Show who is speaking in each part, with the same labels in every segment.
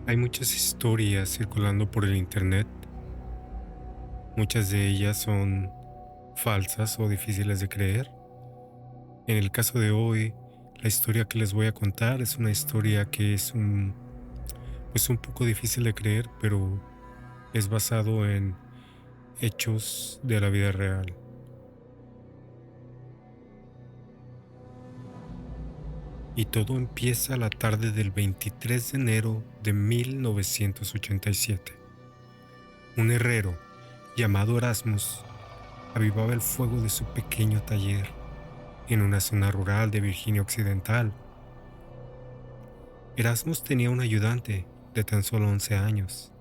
Speaker 1: Hay muchas historias circulando por el internet. Muchas de ellas son falsas o difíciles de creer. En el caso de hoy, la historia que les voy a contar es una historia que es un poco difícil de creer, pero es basado en hechos de la vida real. Y todo empieza la tarde del 23 de enero de 1987. Un herrero llamado Erasmus avivaba el fuego de su pequeño taller en una zona rural de Virginia Occidental. Erasmus tenía un ayudante de tan solo 11 años.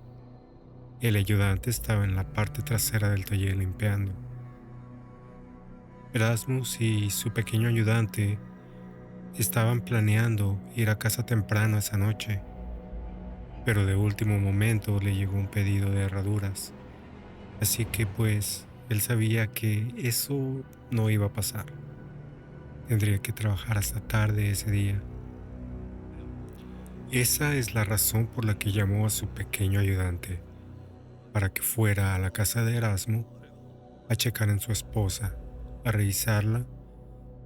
Speaker 1: El ayudante estaba en la parte trasera del taller limpiando. Erasmus y su pequeño ayudante estaban planeando ir a casa temprano esa noche, pero de último momento le llegó un pedido de herraduras, así que pues él sabía que eso no iba a pasar. Tendría que trabajar hasta tarde ese día. Esa es la razón por la que llamó a su pequeño ayudante, para que fuera a la casa de Erasmo a checar en su esposa, a revisarla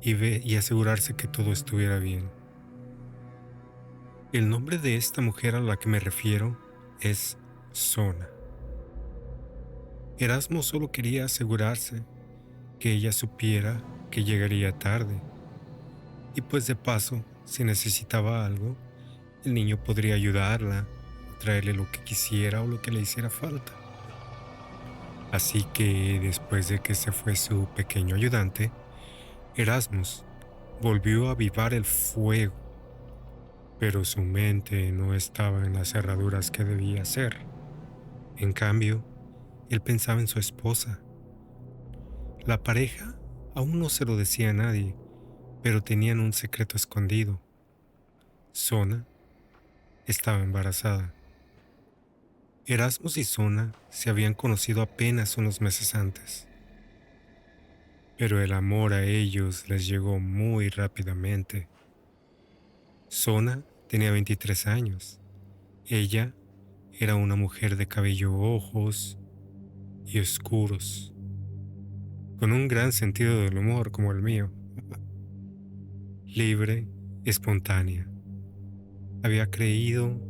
Speaker 1: y asegurarse que todo estuviera bien. El nombre de esta mujer a la que me refiero es Sona. Erasmo solo quería asegurarse que ella supiera que llegaría tarde, y pues de paso, si necesitaba algo, el niño podría ayudarla a traerle lo que quisiera o lo que le hiciera falta. Así que después de que se fue su pequeño ayudante, Erasmus volvió a avivar el fuego, pero su mente no estaba en las herraduras que debía hacer. En cambio, él pensaba en su esposa. La pareja aún no se lo decía a nadie, pero tenían un secreto escondido. Sona estaba embarazada. Erasmus y Sona se habían conocido apenas unos meses antes, pero el amor a ellos les llegó muy rápidamente. Sona tenía 23 años. Ella era una mujer de cabello ojos y oscuros, con un gran sentido del humor como el mío, libre, espontánea. Había creído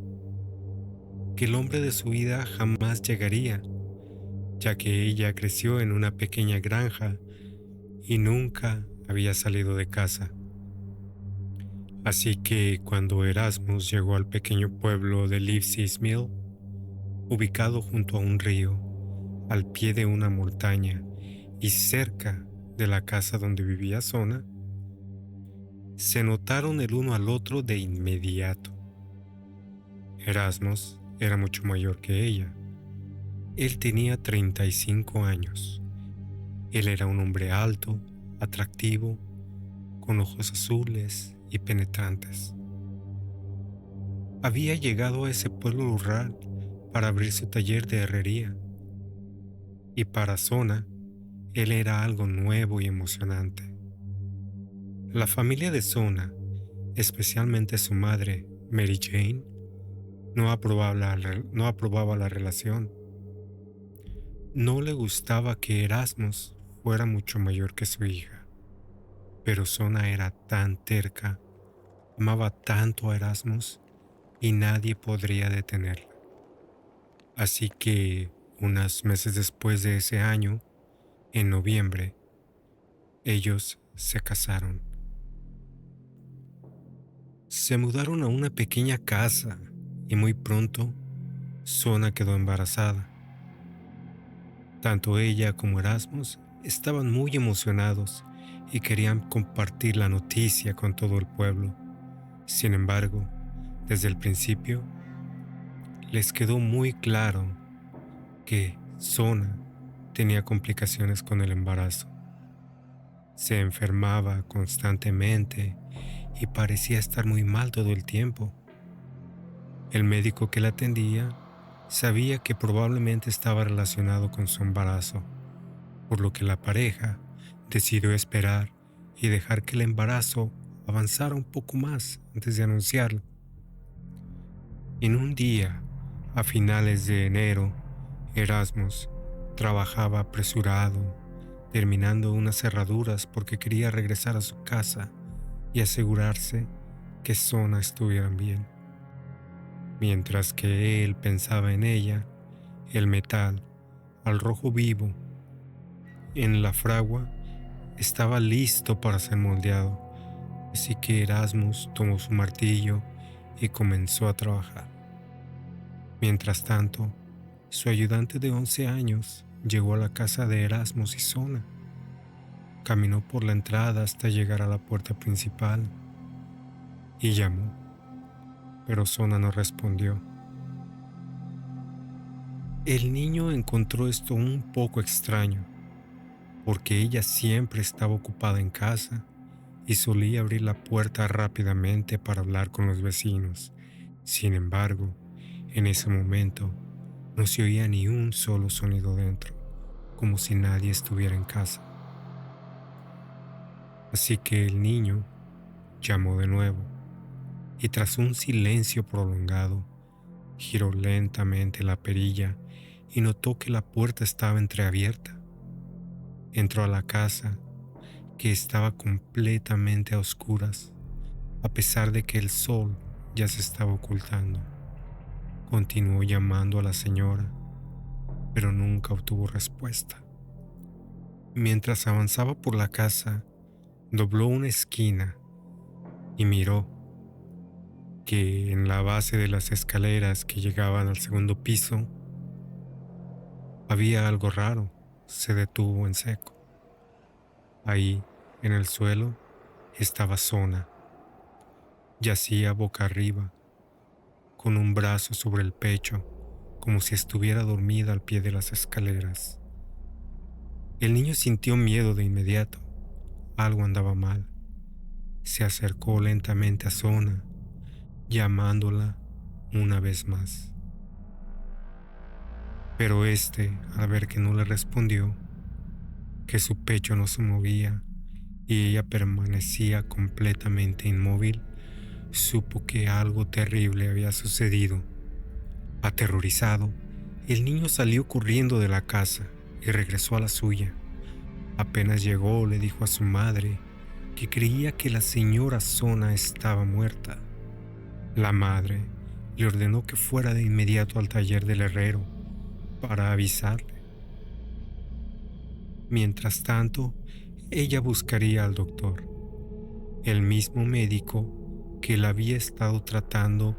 Speaker 1: que el hombre de su vida jamás llegaría, ya que ella creció en una pequeña granja y nunca había salido de casa. Así que cuando Erasmus llegó al pequeño pueblo de Livesey's Mill, ubicado junto a un río, al pie de una montaña y cerca de la casa donde vivía Sona, se notaron el uno al otro de inmediato. Erasmus era mucho mayor que ella. Él tenía 35 años. Él era un hombre alto, atractivo, con ojos azules y penetrantes. Había llegado a ese pueblo rural para abrir su taller de herrería, y para Sona, él era algo nuevo y emocionante. La familia de Sona, especialmente su madre, Mary Jane, no aprobaba la relación. No le gustaba que Erasmus fuera mucho mayor que su hija, pero Sona era tan terca, amaba tanto a Erasmus y nadie podría detenerla. Así que, unos meses después de ese año, en noviembre, ellos se casaron. Se mudaron a una pequeña casa y muy pronto, Sona quedó embarazada. Tanto ella como Erasmus estaban muy emocionados y querían compartir la noticia con todo el pueblo. Sin embargo, desde el principio, les quedó muy claro que Sona tenía complicaciones con el embarazo. Se enfermaba constantemente y parecía estar muy mal todo el tiempo. El médico que la atendía sabía que probablemente estaba relacionado con su embarazo, por lo que la pareja decidió esperar y dejar que el embarazo avanzara un poco más antes de anunciarlo. En un día, a finales de enero, Erasmus trabajaba apresurado, terminando unas cerraduras porque quería regresar a su casa y asegurarse que Sona estuvieran bien. Mientras que él pensaba en ella, el metal, al rojo vivo, en la fragua, estaba listo para ser moldeado, así que Erasmus tomó su martillo y comenzó a trabajar. Mientras tanto, su ayudante de 11 años llegó a la casa de Erasmus y Sona. Caminó por la entrada hasta llegar a la puerta principal y llamó, pero Sona no respondió. El niño encontró esto un poco extraño, porque ella siempre estaba ocupada en casa y solía abrir la puerta rápidamente para hablar con los vecinos. Sin embargo, en ese momento no se oía ni un solo sonido dentro, como si nadie estuviera en casa. Así que el niño llamó de nuevo y tras un silencio prolongado, giró lentamente la perilla y notó que la puerta estaba entreabierta. Entró a la casa, que estaba completamente a oscuras, a pesar de que el sol ya se estaba ocultando. Continuó llamando a la señora, pero nunca obtuvo respuesta. Mientras avanzaba por la casa, dobló una esquina y miró que en la base de las escaleras que llegaban al segundo piso había algo raro. Se detuvo en seco. Ahí, en el suelo, estaba Sona. Yacía boca arriba, con un brazo sobre el pecho, como si estuviera dormida al pie de las escaleras. El niño sintió miedo de inmediato. Algo andaba mal. Se acercó lentamente a Sona, llamándola una vez más. Pero al ver que no le respondió, que su pecho no se movía y ella permanecía completamente inmóvil, supo que algo terrible había sucedido. Aterrorizado, el niño salió corriendo de la casa y regresó a la suya. Apenas llegó, le dijo a su madre que creía que la señora Sona estaba muerta. La madre le ordenó que fuera de inmediato al taller del herrero para avisarle. Mientras tanto, ella buscaría al doctor, el mismo médico que la había estado tratando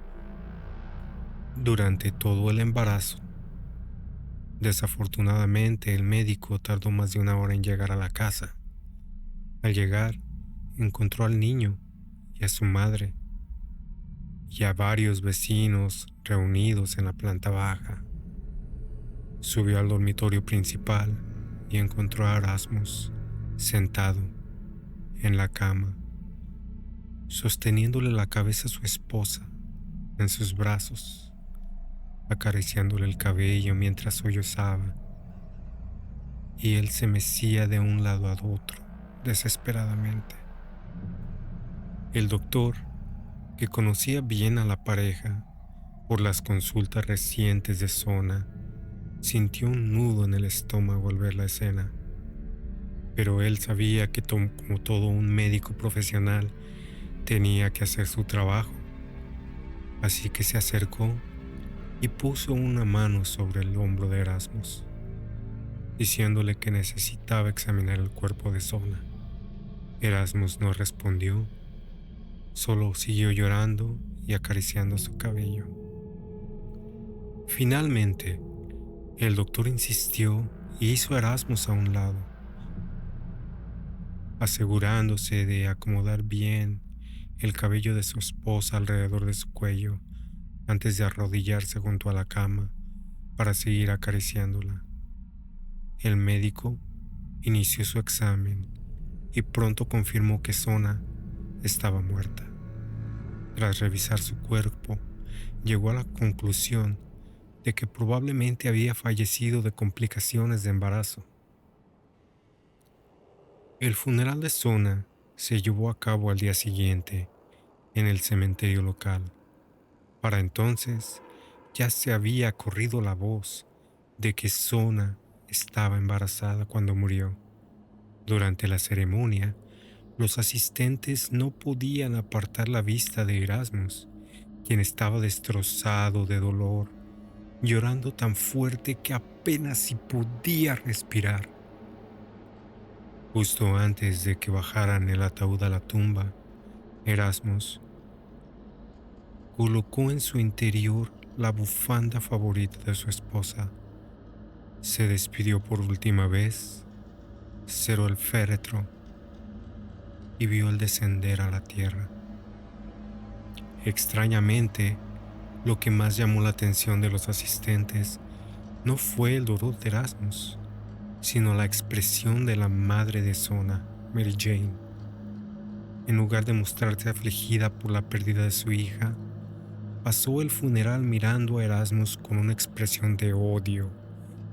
Speaker 1: durante todo el embarazo. Desafortunadamente, el médico tardó más de una hora en llegar a la casa. Al llegar, encontró al niño y a su madre y a varios vecinos reunidos en la planta baja. Subió al dormitorio principal y encontró a Erasmus sentado en la cama, sosteniéndole la cabeza a su esposa en sus brazos, acariciándole el cabello mientras sollozaba, y él se mecía de un lado a otro desesperadamente. El doctor, que conocía bien a la pareja por las consultas recientes de Sona, sintió un nudo en el estómago al ver la escena, pero él sabía que como todo un médico profesional tenía que hacer su trabajo, así que se acercó y puso una mano sobre el hombro de Erasmus, diciéndole que necesitaba examinar el cuerpo de Sona. Erasmus no respondió, solo siguió llorando y acariciando su cabello. Finalmente, el doctor insistió y hizo a Erasmus a un lado, asegurándose de acomodar bien el cabello de su esposa alrededor de su cuello antes de arrodillarse junto a la cama para seguir acariciándola. El médico inició su examen y pronto confirmó que Sona estaba muerta. Tras revisar su cuerpo, llegó a la conclusión de que probablemente había fallecido de complicaciones de embarazo. El funeral de Sona se llevó a cabo al día siguiente en el cementerio local. Para entonces ya se había corrido la voz de que Sona estaba embarazada cuando murió. Durante la ceremonia, los asistentes no podían apartar la vista de Erasmus, quien estaba destrozado de dolor, llorando tan fuerte que apenas si podía respirar. Justo antes de que bajaran el ataúd a la tumba, Erasmus colocó en su interior la bufanda favorita de su esposa. Se despidió por última vez, cerró el féretro y vio el descender a la tierra. Extrañamente, lo que más llamó la atención de los asistentes no fue el dolor de Erasmus, sino la expresión de la madre de Sona, Mary Jane. En lugar de mostrarse afligida por la pérdida de su hija, pasó el funeral mirando a Erasmus con una expresión de odio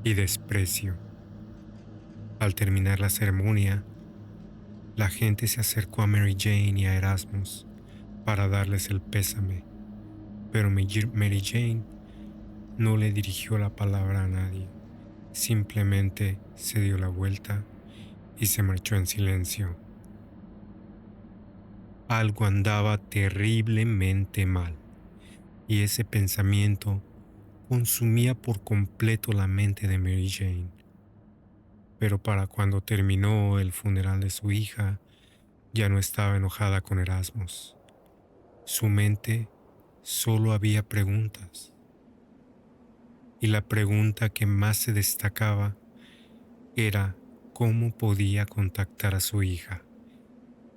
Speaker 1: y desprecio. Al terminar la ceremonia, la gente se acercó a Mary Jane y a Erasmus para darles el pésame, pero Mary Jane no le dirigió la palabra a nadie. Simplemente se dio la vuelta y se marchó en silencio. Algo andaba terriblemente mal, y ese pensamiento consumía por completo la mente de Mary Jane. Pero para cuando terminó el funeral de su hija, ya no estaba enojada con Erasmus. Su mente solo había preguntas. Y la pregunta que más se destacaba era cómo podía contactar a su hija.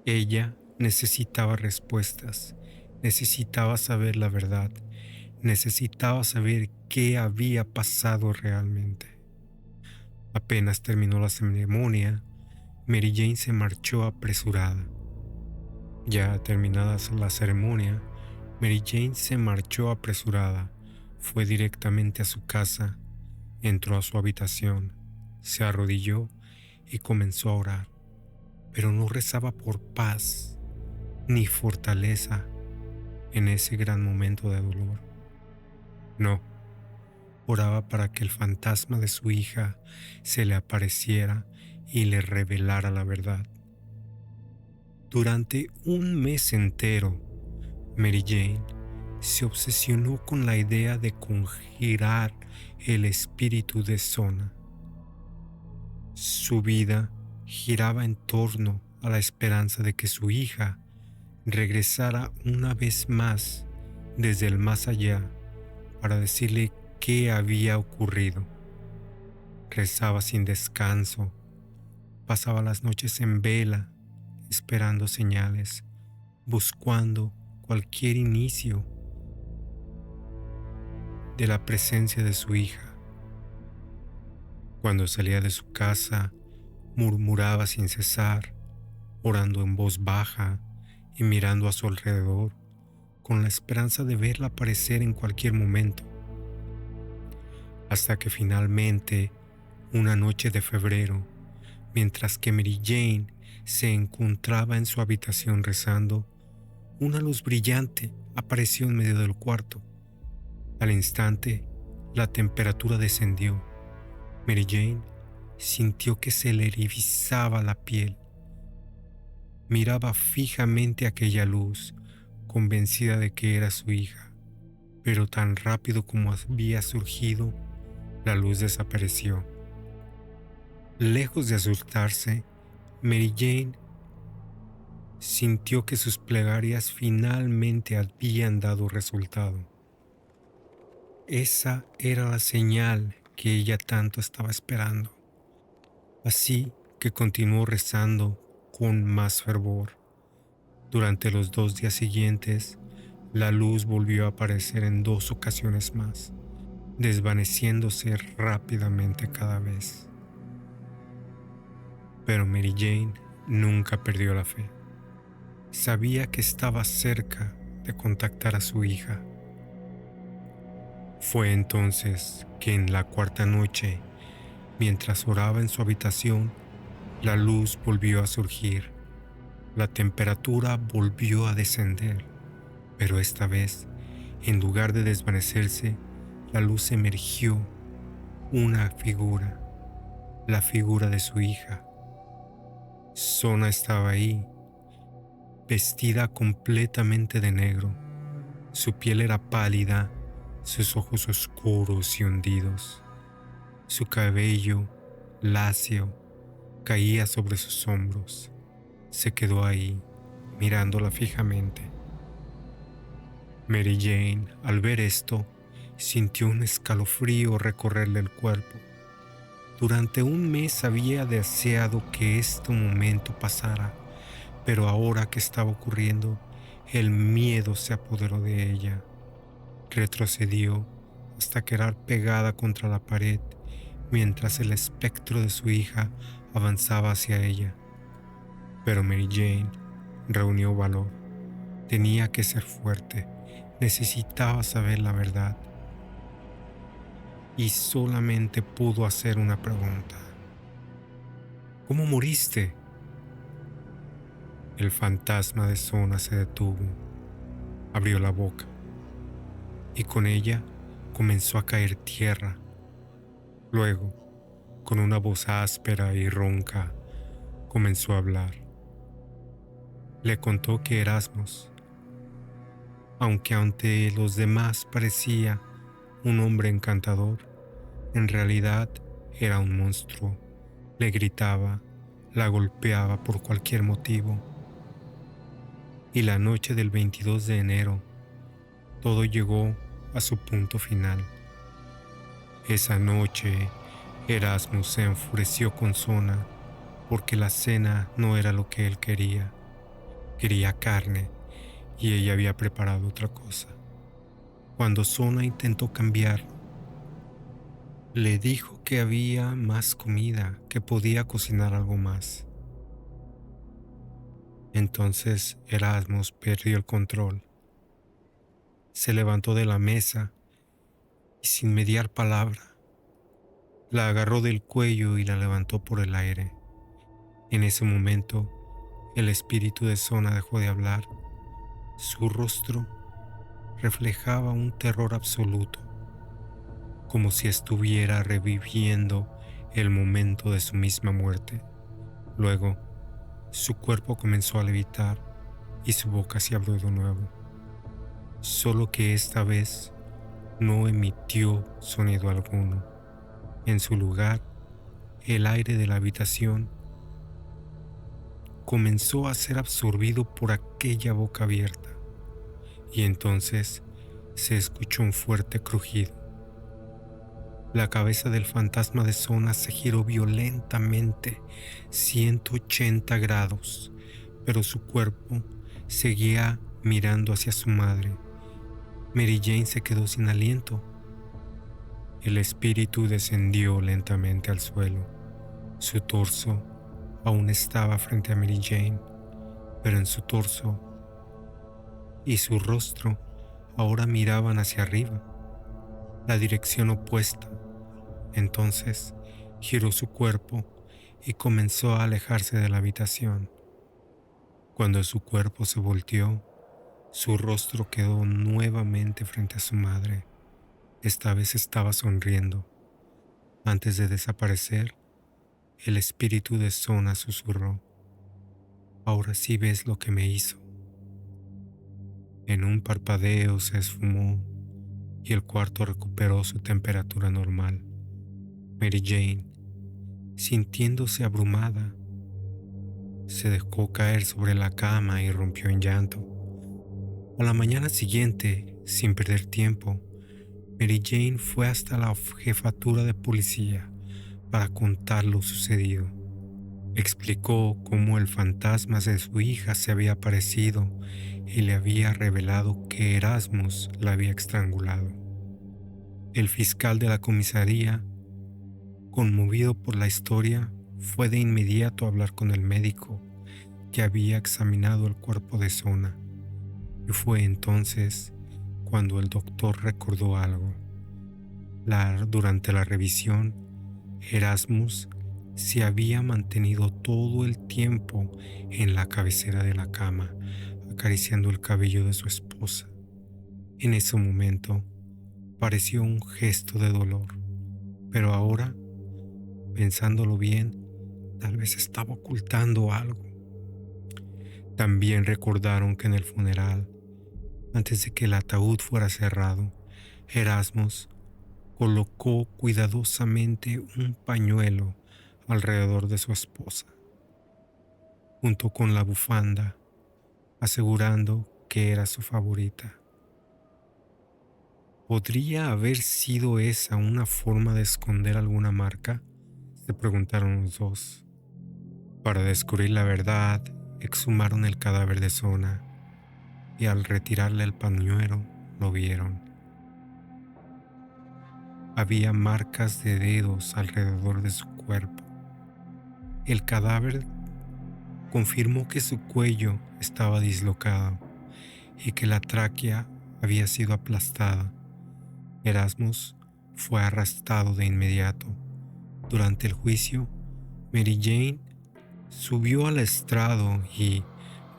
Speaker 1: Ella necesitaba respuestas, necesitaba saber la verdad, necesitaba saber qué había pasado realmente. Apenas terminó la ceremonia, Mary Jane se marchó apresurada. Ya terminada la ceremonia, Mary Jane se marchó apresurada, fue directamente a su casa, entró a su habitación, se arrodilló y comenzó a orar, pero no rezaba por paz ni fortaleza en ese gran momento de dolor. No, oraba para que el fantasma de su hija se le apareciera y le revelara la verdad. Durante un mes entero, Mary Jane se obsesionó con la idea de conjurar el espíritu de Sona. Su vida giraba en torno a la esperanza de que su hija regresara una vez más desde el más allá para decirle qué había ocurrido. Rezaba sin descanso, pasaba las noches en vela, esperando señales, buscando cualquier inicio de la presencia de su hija. Cuando salía de su casa, murmuraba sin cesar, orando en voz baja y mirando a su alrededor, con la esperanza de verla aparecer en cualquier momento. Hasta que finalmente, una noche de febrero, mientras que Mary Jane se encontraba en su habitación rezando, una luz brillante apareció en medio del cuarto. Al instante, la temperatura descendió. Mary Jane sintió que se le erizaba la piel. Miraba fijamente aquella luz, convencida de que era su hija, pero tan rápido como había surgido, la luz desapareció. Lejos de asustarse, Mary Jane sintió que sus plegarias finalmente habían dado resultado. Esa era la señal que ella tanto estaba esperando. Así que continuó rezando con más fervor. Durante los 2 días siguientes, la luz volvió a aparecer en 2 ocasiones más, desvaneciéndose rápidamente cada vez. Pero Mary Jane nunca perdió la fe. Sabía que estaba cerca de contactar a su hija. Fue entonces que en la cuarta noche, mientras oraba en su habitación, la luz volvió a surgir. La temperatura volvió a descender, pero esta vez En lugar de desvanecerse, la luz emergió una figura, la figura de su hija. Sona estaba ahí, vestida completamente de negro. Su piel era pálida, sus ojos oscuros y hundidos. Su cabello, lacio, caía sobre sus hombros. Se quedó ahí, mirándola fijamente. Mary Jane, al ver esto, sintió un escalofrío recorrerle el cuerpo. Durante un mes había deseado que este momento pasara, pero ahora que estaba ocurriendo, el miedo se apoderó de ella. Retrocedió hasta quedar pegada contra la pared mientras el espectro de su hija avanzaba hacia ella. Pero Mary Jane reunió valor. Tenía que ser fuerte. Necesitaba saber la verdad. Y solamente pudo hacer una pregunta. ¿Cómo moriste? El fantasma de Sona se detuvo, abrió la boca y con ella comenzó a caer tierra. Luego, con una voz áspera y ronca, comenzó a hablar. Le contó que Erasmus, aunque ante los demás parecía un hombre encantador, en realidad era un monstruo. Le gritaba, la golpeaba por cualquier motivo. Y la noche del 22 de enero, todo llegó a su punto final. Esa noche, Erasmus se enfureció con Sona porque la cena no era lo que él quería. Quería carne y ella había preparado otra cosa. Cuando Sona intentó cambiar, le dijo que había más comida, que podía cocinar algo más. Entonces Erasmus perdió el control. Se levantó de la mesa y sin mediar palabra, la agarró del cuello y la levantó por el aire. En ese momento, el espíritu de Sona dejó de hablar. Su rostro reflejaba un terror absoluto, como si estuviera reviviendo el momento de su misma muerte. Luego, su cuerpo comenzó a levitar y su boca se abrió de nuevo, solo que esta vez no emitió sonido alguno. En su lugar, el aire de la habitación comenzó a ser absorbido por aquella boca abierta, y entonces se escuchó un fuerte crujido. La cabeza del fantasma de Sona se giró violentamente 180 grados, pero su cuerpo seguía mirando hacia su madre. Mary Jane se quedó sin aliento. El espíritu descendió lentamente al suelo. Su torso aún estaba frente a Mary Jane, pero en su torso y su rostro ahora miraban hacia arriba, la dirección opuesta. Entonces giró su cuerpo y comenzó a alejarse de la habitación. Cuando su cuerpo se volteó, su rostro quedó nuevamente frente a su madre. Esta vez estaba sonriendo. Antes de desaparecer, el espíritu de Sona susurró: «Ahora sí ves lo que me hizo». En un parpadeo se esfumó y el cuarto recuperó su temperatura normal. Mary Jane, sintiéndose abrumada, se dejó caer sobre la cama y rompió en llanto. A la mañana siguiente, sin perder tiempo, Mary Jane fue hasta la jefatura de policía para contar lo sucedido. Explicó cómo el fantasma de su hija se había aparecido y le había revelado que Erasmus la había estrangulado. El fiscal de la comisaría, conmovido por la historia, fue de inmediato a hablar con el médico que había examinado el cuerpo de Sona. Y fue entonces cuando el doctor recordó algo. Durante la revisión, Erasmus se había mantenido todo el tiempo en la cabecera de la cama, acariciando el cabello de su esposa. En ese momento pareció un gesto de dolor, pero ahora, pensándolo bien, tal vez estaba ocultando algo. También recordaron que en el funeral, antes de que el ataúd fuera cerrado, Erasmus colocó cuidadosamente un pañuelo alrededor de su esposa, junto con la bufanda, asegurando que era su favorita. ¿Podría haber sido esa una forma de esconder alguna marca? Se preguntaron los dos. Para descubrir la verdad, exhumaron el cadáver de Sona y al retirarle el pañuelo lo vieron. Había marcas de dedos alrededor de su cuerpo. El cadáver confirmó que su cuello estaba dislocado y que la tráquea había sido aplastada. Erasmus fue arrestado de inmediato. Durante el juicio, Mary Jane subió al estrado y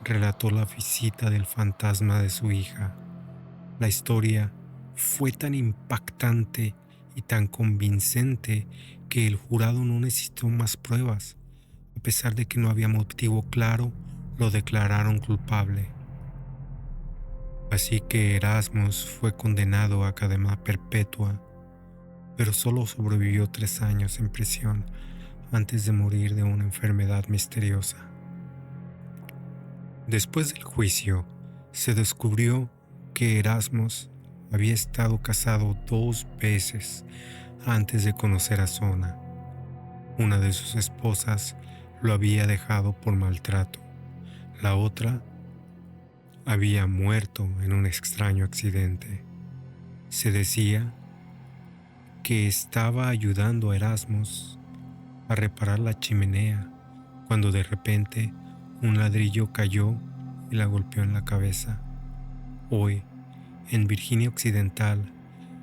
Speaker 1: relató la visita del fantasma de su hija. La historia fue tan impactante y tan convincente que el jurado no necesitó más pruebas. A pesar de que no había motivo claro, lo declararon culpable. Así que Erasmus fue condenado a cadena perpetua, pero solo sobrevivió 3 años en prisión antes de morir de una enfermedad misteriosa. Después del juicio, se descubrió que Erasmus había estado casado 2 veces antes de conocer a Sona. Una de sus esposas lo había dejado por maltrato. La otra había muerto en un extraño accidente. Se decía que estaba ayudando a Erasmus a reparar la chimenea cuando de repente un ladrillo cayó y la golpeó en la cabeza. Hoy, en Virginia Occidental,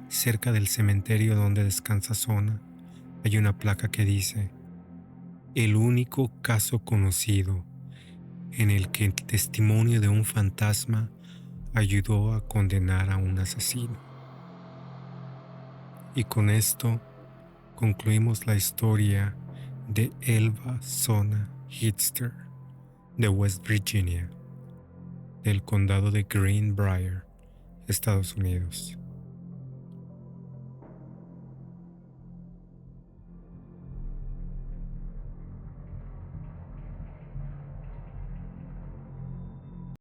Speaker 1: cerca del cementerio donde descansa Sona, hay una placa que dice: el único caso conocido en el que el testimonio de un fantasma ayudó a condenar a un asesino. Y con esto concluimos la historia de Elva Sona Hitster de West Virginia, del condado de Greenbrier, Estados Unidos.